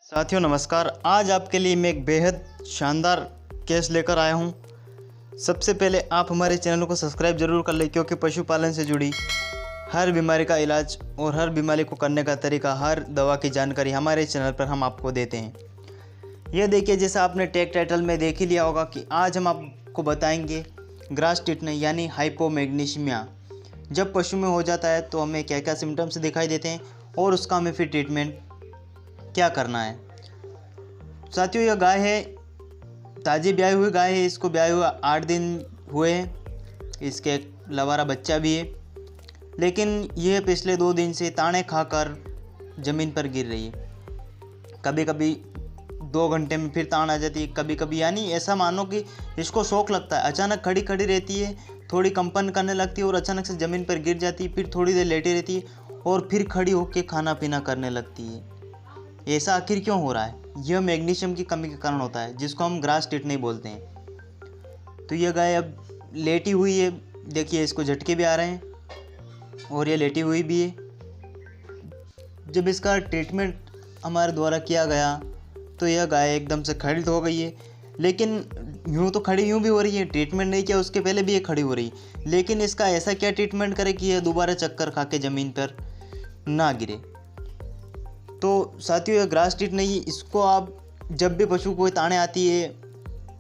साथियों नमस्कार। आज आपके लिए मैं एक बेहद शानदार केस लेकर आया हूं। सबसे पहले आप हमारे चैनल को सब्सक्राइब जरूर कर लें, क्योंकि पशुपालन से जुड़ी हर बीमारी का इलाज और हर बीमारी को करने का तरीका, हर दवा की जानकारी हमारे चैनल पर हम आपको देते हैं। यह देखिए, जैसा आपने टैग टाइटल में देख ही लिया होगा कि आज हम आपको बताएंगे ग्रास टिटनी यानी हाइपोमैग्नीशिया जब पशु में हो जाता है तो हमें क्या क्या सिम्टम्स दिखाई देते हैं और उसका हमें फिर ट्रीटमेंट क्या करना है। साथियों, यह गाय है, ताज़ी ब्याई हुई गाय है। इसको ब्याई हुआ 8 दिन हुए हैं। इसके एक लवारा बच्चा भी है, लेकिन यह पिछले 2 दिन से ताने खाकर ज़मीन पर गिर रही है। कभी कभी 2 घंटे में फिर तान आ जाती है, कभी कभी यानी ऐसा मानो कि इसको शौक लगता है। अचानक खड़ी खड़ी रहती है, थोड़ी कंपन करने लगती है और अचानक से ज़मीन पर गिर जाती है। फिर थोड़ी देर लेटी रहती है और फिर खड़ी होकर खाना पीना करने लगती है। ऐसा आखिर क्यों हो रहा है? यह मैग्नीशियम की कमी के कारण होता है, जिसको हम ग्रास टिटनी बोलते हैं। तो यह गाय अब लेटी हुई है। देखिए, इसको झटके भी आ रहे हैं और ये लेटी हुई भी है। जब इसका ट्रीटमेंट हमारे द्वारा किया गया तो यह गाय एकदम से खड़ी तो हो गई है, लेकिन यूँ तो खड़ी यूँ भी हो रही है। ट्रीटमेंट नहीं किया उसके पहले भी ये खड़ी हो रही है, लेकिन इसका ऐसा क्या ट्रीटमेंट करे कि यह दोबारा चक्कर खा के ज़मीन पर ना गिरे। तो साथियों, यह ग्रास टिटनी, इसको आप जब भी पशु को ताने आती है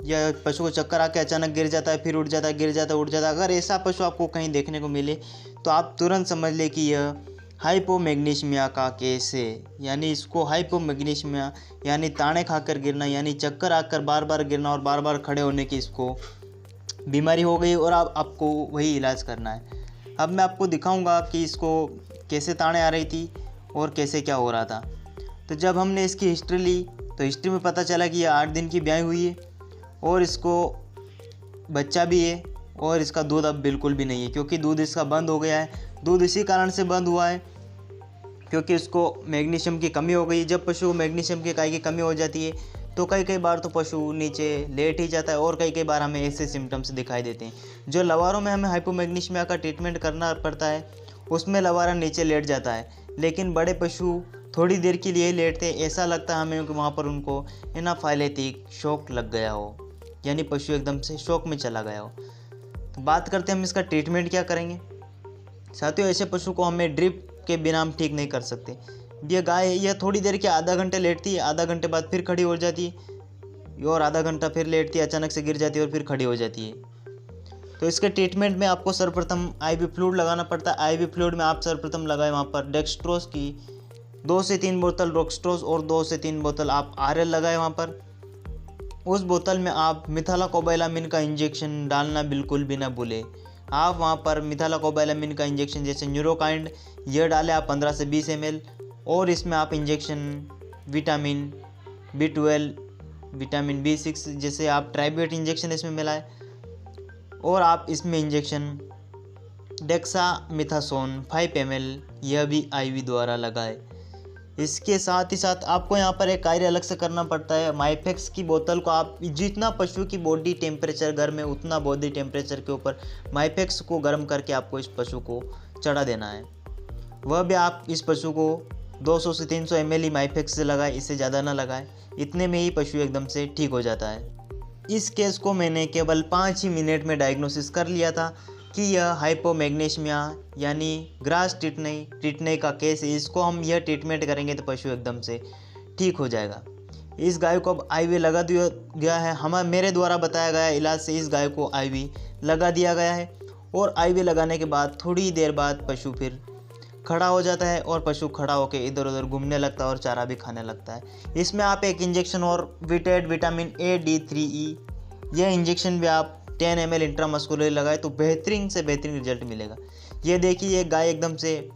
या पशु को चक्कर आके अचानक गिर जाता है, फिर उठ जाता है, गिर जाता है, उठ जाता है, अगर ऐसा पशु आपको कहीं देखने को मिले तो आप तुरंत समझ लें कि यह हाइपोमैग्नीशिया का केस है। यानी इसको हाइपोमैग्नीशिया यानी ताने खाकर गिरना, यानी चक्कर आकर बार बार गिरना और बार बार खड़े होने की इसको बीमारी हो गई और आपको वही इलाज करना है। अब मैं आपको दिखाऊंगा कि इसको कैसे ताने आ रही थी और कैसे क्या हो रहा था। तो जब हमने इसकी हिस्ट्री ली तो हिस्ट्री में पता चला कि यह 8 दिन की ब्याई हुई है और इसको बच्चा भी है और इसका दूध अब बिल्कुल भी नहीं है, क्योंकि दूध इसका बंद हो गया है। दूध इसी कारण से बंद हुआ है क्योंकि इसको मैग्नीशियम की कमी हो गई। जब पशु को मैग्नीशियम की कमी हो जाती है तो कई बार तो पशु नीचे लेट ही जाता है और कई बार हमें ऐसे सिम्टम्स दिखाई देते हैं। जो लवारों में हमें हाइपोमैग्नीशिया का ट्रीटमेंट करना पड़ता है उसमें लवारा नीचे लेट जाता है, लेकिन बड़े पशु थोड़ी देर के लिए लेटते हैं। ऐसा लगता है हमें कि वहाँ पर उनको एनाफाइलेटिक शॉक लग गया हो, यानी पशु एकदम से शॉक में चला गया हो। तो बात करते हैं हम इसका ट्रीटमेंट क्या करेंगे। साथियों, ऐसे पशु को हमें ड्रिप के बिना हम ठीक नहीं कर सकते। यह गाय है, यह थोड़ी देर के आधा घंटे लेटती है, आधा घंटे बाद फिर खड़ी हो जाती है और आधा घंटा फिर लेटती है, अचानक से गिर जाती है और फिर खड़ी हो जाती है। तो इसके ट्रीटमेंट में आपको सर्वप्रथम आईवी फ्लूइड लगाना पड़ता है। आईवी फ्लूइड में आप सर्वप्रथम लगाए वहाँ पर डेक्सट्रोज की 2 से 3 बोतल डेक्सट्रोज और 2 से 3 बोतल आप आरएल लगाए वहाँ पर। उस बोतल में आप मिथाइलोकोबैलामिन का इंजेक्शन डालना बिल्कुल भी ना भूलें। आप वहाँ पर मिथाइलोकोबैलामिन का इंजेक्शन जैसे न्यूरोकाइंड यह डालें आप 15 से 20 ml, और इसमें आप injection vitamin B12, vitamin B6 जैसे आप ट्राइबेट इंजेक्शन इसमें मिलाएं, और आप इसमें इंजेक्शन डेक्सामेथासोन 5 ml यह भी आईवी द्वारा लगाए। इसके साथ ही साथ आपको यहाँ पर एक कार्य अलग से करना पड़ता है। माइफेक्स की बोतल को आप जितना पशु की बॉडी टेम्परेचर घर में उतना बॉडी टेम्परेचर के ऊपर माइफेक्स को गर्म करके आपको इस पशु को चढ़ा देना है। वह भी आप इस पशु को 200 से 300 ml ही माइफेक्स से लगाए, इससे ज़्यादा ना लगाए। इतने में ही पशु एकदम से ठीक हो जाता है। इस केस को मैंने केवल 5 ही मिनट में डायग्नोसिस कर लिया था कि यह हाइपोमैग्नीशिया यानी ग्रास टिटनी का केस है। इसको हम यह ट्रीटमेंट करेंगे तो पशु एकदम से ठीक हो जाएगा। इस गाय को अब आईवी लगा दिया गया है। मेरे द्वारा बताया गया इलाज से इस गाय को आईवी लगा दिया गया है, और आईवी लगाने के बाद थोड़ी देर बाद पशु फिर खड़ा हो जाता है और पशु खड़ा होकर इधर उधर घूमने लगता है और चारा भी खाने लगता है। इसमें आप एक इंजेक्शन और विटेड विटामिन A-D3E यह इंजेक्शन भी आप 10 ml इंट्रामस्कुलर लगाए तो बेहतरीन से बेहतरीन रिजल्ट मिलेगा। ये देखिए, ये गाय एकदम से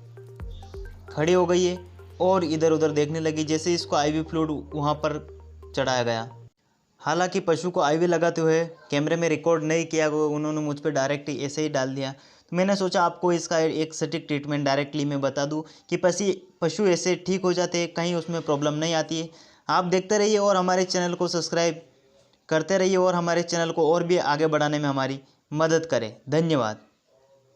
खड़ी हो गई है और इधर उधर देखने लगी, जैसे इसको आईवी फ्लूइड वहाँ पर चढ़ाया गया। हालांकि पशु को आईवी लगाते हुए कैमरे में रिकॉर्ड नहीं किया, उन्होंने मुझ पर डायरेक्ट ऐसे ही डाल दिया। तो मैंने सोचा आपको इसका एक सटीक ट्रीटमेंट डायरेक्टली मैं बता दूं कि पशु ऐसे ठीक हो जाते हैं, कहीं उसमें प्रॉब्लम नहीं आती है। आप देखते रहिए और हमारे चैनल को सब्सक्राइब करते रहिए और हमारे चैनल को और भी आगे बढ़ाने में हमारी मदद करें। धन्यवाद।